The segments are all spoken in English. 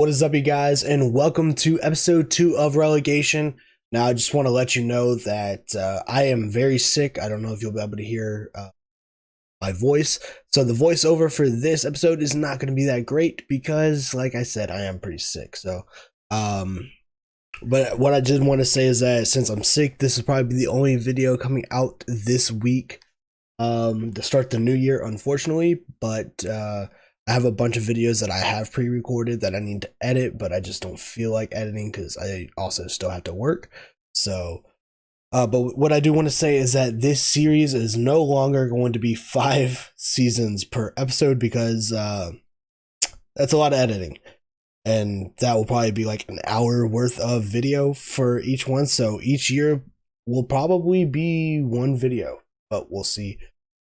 What is up, you guys, and welcome to episode 2 of Relegation. Now, I just want to let you know that I am very sick. I don't know if you'll be able to hear my voice. So the voiceover for this episode is not going to be that great because, like I said, I am pretty sick. So, but what I did want to say is that since I'm sick, this is probably the only video coming out this week to start the new year, unfortunately. But I have a bunch of videos that I have pre-recorded that I need to edit, but I just don't feel like editing because I also still have to work. So, but what I do want to say is that this series is no longer going to be 5 seasons per episode because that's a lot of editing. And that will probably be like an hour worth of video for each one. So each year will probably be one video, but we'll see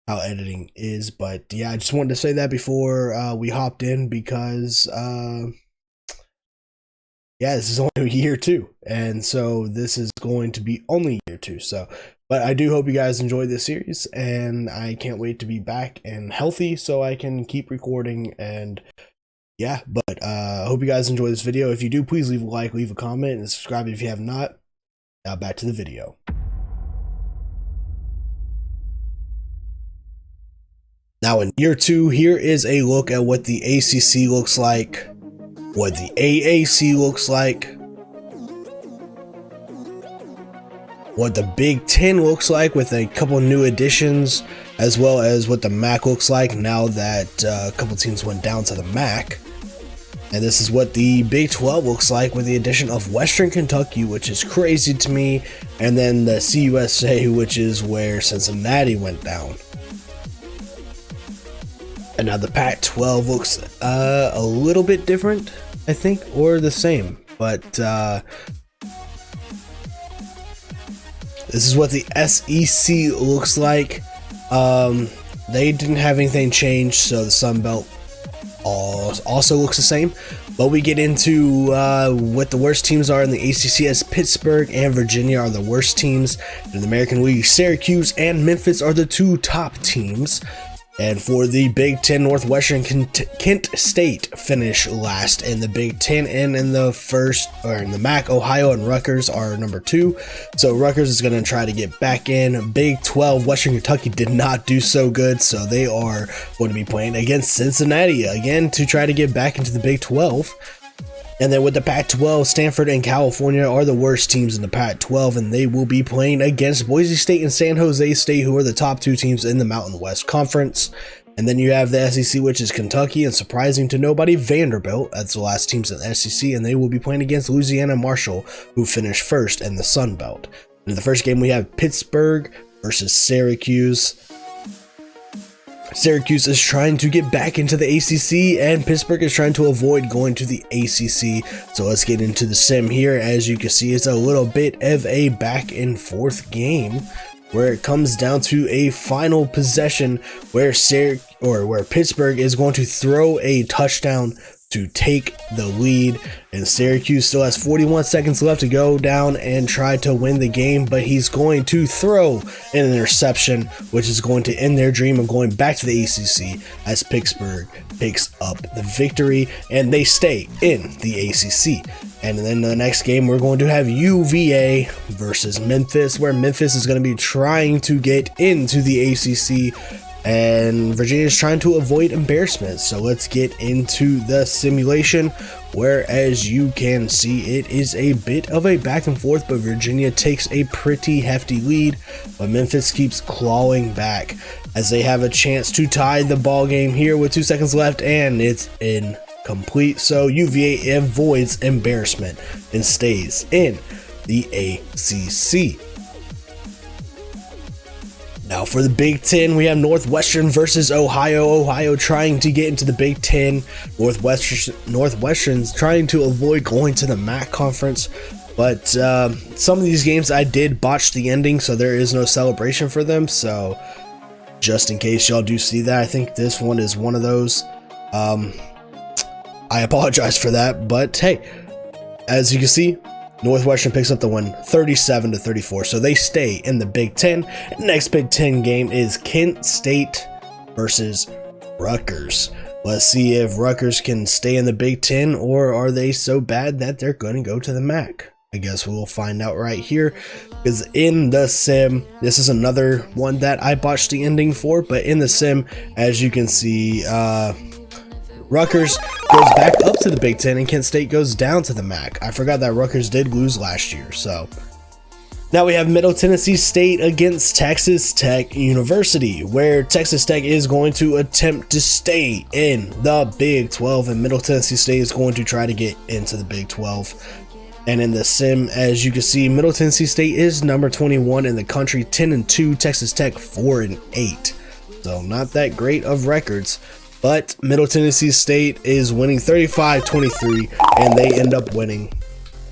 how editing is. But yeah, I just wanted to say that before we hopped in because yeah, this is only year 2, and so this is going to be only year 2. So but I do hope you guys enjoy this series, and I can't wait to be back and healthy so I can keep recording. And yeah, but I hope you guys enjoy this video. If you do, please leave a like, leave a comment, and subscribe if you have not. Now back to the video. Now in year 2, here is a look at what the ACC looks like, what the AAC looks like, what the Big Ten looks like with a couple new additions, as well as what the MAC looks like now that a couple teams went down to the MAC. And this is what the Big 12 looks like with the addition of Western Kentucky, which is crazy to me, and then the CUSA, which is where Cincinnati went down. And now the Pac-12 looks a little bit different, I think, or the same. But this is what the SEC looks like. They didn't have anything change, so the Sun Belt also looks the same. But we get into what the worst teams are in the ACC, as Pittsburgh and Virginia are the worst teams. In the American League, Syracuse and Memphis are the 2 top teams. And for the Big Ten, Northwestern Kent State finish last in the Big Ten, and in the MAC, Ohio and Rutgers are number 2. So Rutgers is going to try to get back in. Big 12, Western Kentucky did not do so good, so they are going to be playing against Cincinnati again to try to get back into the Big 12. And then with the Pac-12, Stanford and California are the worst teams in the Pac-12, and they will be playing against Boise State and San Jose State, who are the top 2 teams in the Mountain West Conference. And then you have the SEC, which is Kentucky, and surprising to nobody, Vanderbilt. That's the last teams in the SEC, and they will be playing against Louisiana and Marshall, who finished first in the Sun Belt. In the first game, we have Pittsburgh versus Syracuse. Syracuse is trying to get back into the ACC, and Pittsburgh is trying to avoid going to the ACC. So let's get into the sim here. As you can see, it's a little bit of a back and forth game where it comes down to a final possession where Pittsburgh is going to throw a touchdown to take the lead, and Syracuse still has 41 seconds left to go down and try to win the game, but he's going to throw an interception, which is going to end their dream of going back to the ACC, as Pittsburgh picks up the victory and they stay in the ACC. And then in the next game, we're going to have UVA versus Memphis, where Memphis is going to be trying to get into the ACC, and Virginia is trying to avoid embarrassment. So let's get into the simulation, where, as you can see, it is a bit of a back and forth, but Virginia takes a pretty hefty lead, but Memphis keeps clawing back as they have a chance to tie the ball game here with 2 seconds left, and it's incomplete. So UVA avoids embarrassment and stays in the ACC. Now for the Big Ten, we have Northwestern versus Ohio. Ohio trying to get into the Big Ten. Northwestern's trying to avoid going to the MAC conference. But some of these games I did botch the ending, so there is no celebration for them. So just in case y'all do see that, I think this one is one of those. I apologize for that, but hey, as you can see, Northwestern picks up the win 37-34, so they stay in the Big Ten. Next Big Ten game is Kent State versus Rutgers. Let's see if Rutgers can stay in the Big Ten, or are they so bad that they're going to go to the MAC? I guess we'll find out right here, because in the sim, this is another one that I botched the ending for, but in the sim, as you can see, Rutgers goes back up to the Big Ten and Kent State goes down to the MAC. I forgot that Rutgers did lose last year, so now we have Middle Tennessee State against Texas Tech University, where Texas Tech is going to attempt to stay in the Big 12 and Middle Tennessee State is going to try to get into the Big 12. And in the sim, as you can see, Middle Tennessee State is number 21 in the country, 10-2, Texas Tech 4-8. So not that great of records, but Middle Tennessee State is winning 35-23, and they end up winning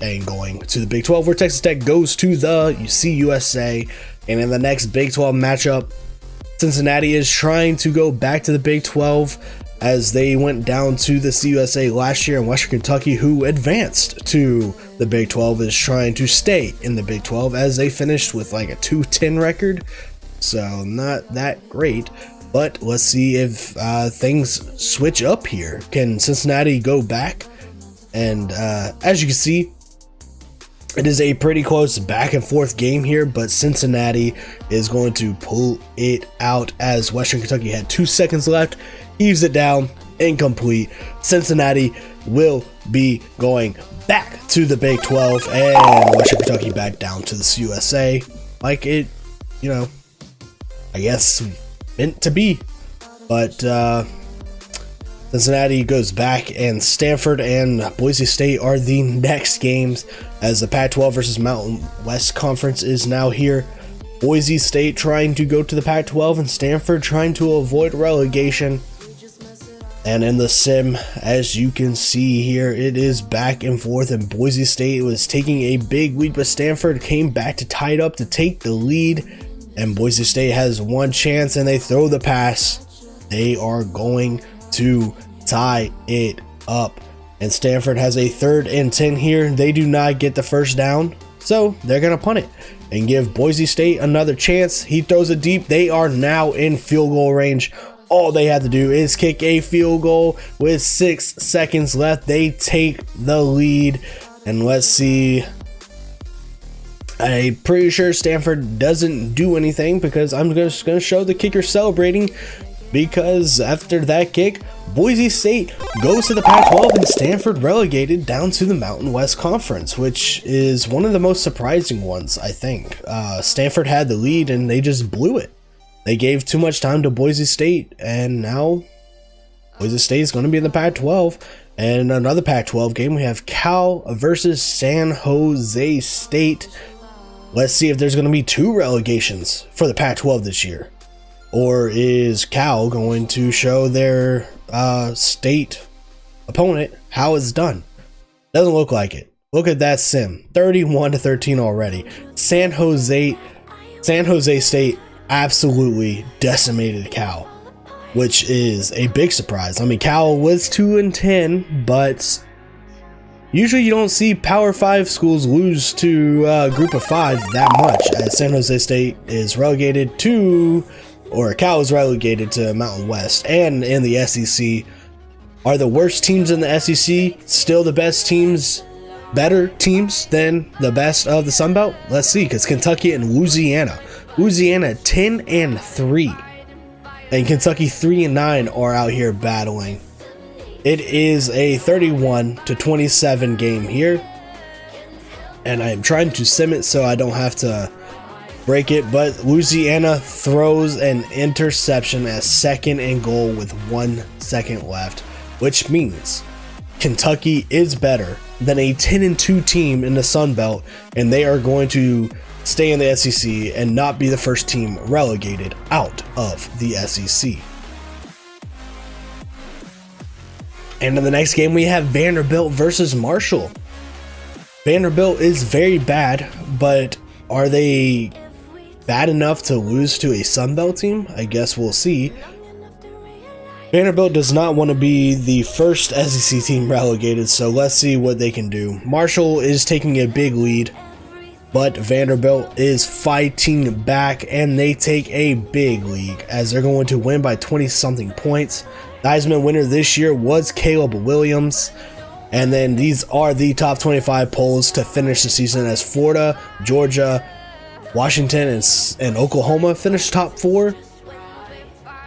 and going to the Big 12, where Texas Tech goes to the CUSA. And in the next Big 12 matchup, Cincinnati is trying to go back to the Big 12 as they went down to the CUSA last year, and Western Kentucky, who advanced to the Big 12, is trying to stay in the Big 12 as they finished with like a 2-10 record. So not that great, but let's see if things switch up here. Can Cincinnati go back? And as you can see, it is a pretty close back and forth game here, but Cincinnati is going to pull it out as Western Kentucky had 2 seconds left, heaves it down, incomplete. Cincinnati will be going back to the Big 12, and Western Kentucky back down to the CUSA, like it, you know, I guess meant to be. But Cincinnati goes back, and Stanford and Boise State are the next games, as the Pac-12 versus Mountain West Conference is now here. Boise State trying to go to the Pac-12 and Stanford trying to avoid relegation. And in the sim, as you can see here, it is back and forth, and Boise State was taking a big lead, but Stanford came back to tie it up to take the lead, and Boise State has one chance and they throw the pass. They are going to tie it up, and Stanford has a 3rd and 10 here. They do not get the first down, so they're gonna punt it and give Boise State another chance. He throws it deep. They are now in field goal range. All they have to do is kick a field goal with 6 seconds left. They take the lead, and let's see, I'm pretty sure Stanford doesn't do anything, because I'm just gonna show the kicker celebrating, because after that kick, Boise State goes to the Pac-12 and Stanford relegated down to the Mountain West Conference, which is one of the most surprising ones, I think. Stanford had the lead and they just blew it. They gave too much time to Boise State, and now Boise State is going to be in the Pac-12. And another Pac-12 game, we have Cal versus San Jose State. Let's see if there's going to be 2 relegations for the Pac-12 this year. Or is Cal going to show their state opponent how it's done? Doesn't look like it. Look at that sim, 31-13 already. San Jose State absolutely decimated Cal, which is a big surprise. I mean, Cal was 2-10, but usually you don't see Power 5 schools lose to a group of 5 that much, as San Jose State is relegated to, or Cal is relegated to Mountain West. And in the SEC, are the worst teams in the SEC still the best teams, better teams than the best of the Sun Belt? Let's see, because Kentucky and Louisiana 10-3, and Kentucky 3-9 are out here battling. It is a 31-27 game here, and I am trying to sim it so I don't have to break it, but Louisiana throws an interception at 2nd and goal with 1 second left, which means Kentucky is better than a 10-2 team in the Sun Belt, and they are going to stay in the SEC and not be the first team relegated out of the SEC. And in the next game, we have Vanderbilt versus Marshall. Vanderbilt is very bad, but are they bad enough to lose to a Sun Belt team? I guess we'll see. Vanderbilt does not want to be the first SEC team relegated, so let's see what they can do. Marshall is taking a big lead, but Vanderbilt is fighting back, and they take a big lead as they're going to win by 20-something points. The Heisman winner this year was Caleb Williams. And then these are the top 25 polls to finish the season, as Florida, Georgia, Washington, and Oklahoma finished top 4.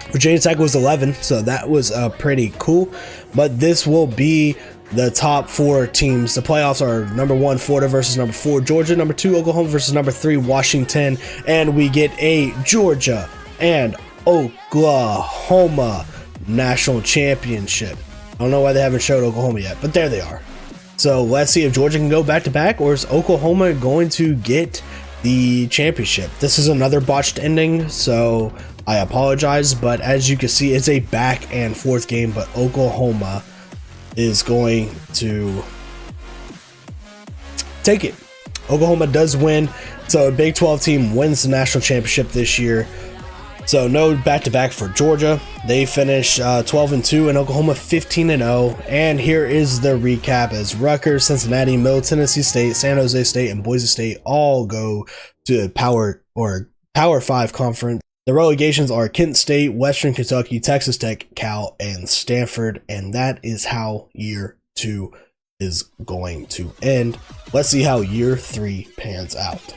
Virginia Tech was 11, so that was pretty cool. But this will be the top 4 teams. The playoffs are number 1 Florida versus number 4 Georgia, number 2 Oklahoma versus number 3 Washington, and we get a Georgia and Oklahoma national championship. I don't know why they haven't showed Oklahoma yet, but there they are. So let's see if Georgia can go back to back, or is Oklahoma going to get the championship. This is another botched ending, so I apologize, but as you can see, it's a back and forth game, but Oklahoma is going to take it. Oklahoma does win, so a Big 12 team wins the national championship this year. So no back-to-back for Georgia. They finish 12-2 and Oklahoma 15-0. And here is the recap, as Rutgers, Cincinnati, Middle Tennessee State, San Jose State, and Boise State all go to Power 5 conference. The relegations are Kent State, Western Kentucky, Texas Tech, Cal, and Stanford. And that is how year 2 is going to end. Let's see how year 3 pans out.